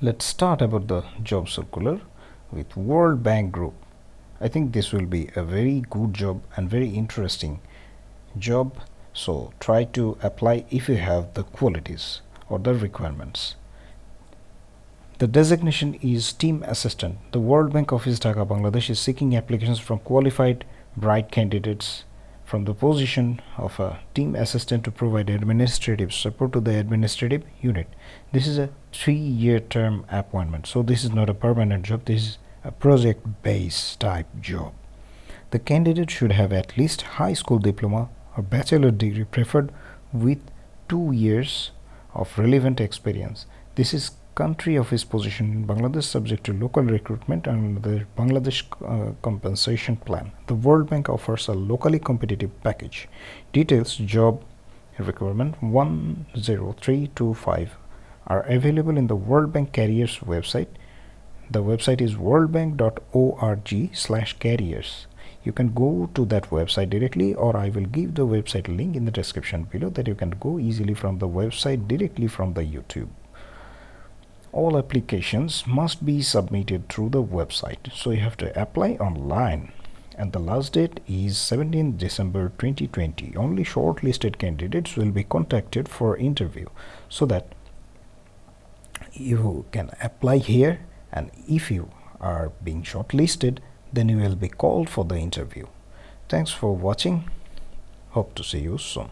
Let's start about the job circular with World Bank Group. I think this will be a very good job and very interesting job. So try to apply if you have the qualities or the requirements. The designation is Team Assistant. The World Bank Office Dhaka, Bangladesh is seeking applications from qualified bright candidates from the position of a team assistant to provide administrative support to the administrative unit. This is a 3-year term appointment, so this is not a permanent job, this is a project based type job. The candidate should have at least high school diploma or bachelor degree, preferred with 2 years of relevant experience. This is country of his position in Bangladesh, subject to local recruitment and the Bangladesh compensation plan. The World Bank offers a locally competitive package. Details, job requirement 10325 are available in the World Bank Careers website. The website is worldbank.org/careers. You can go to that website directly, or I will give the website link in the description below, that you can go easily from the website directly from the YouTube. All applications must be submitted through the website, so you have to apply online, and the last date is 17th December 2020. Only shortlisted candidates will be contacted for interview, so that you can apply here, and if you are being shortlisted, then you will be called for the interview. Thanks for watching. Hope to see you soon.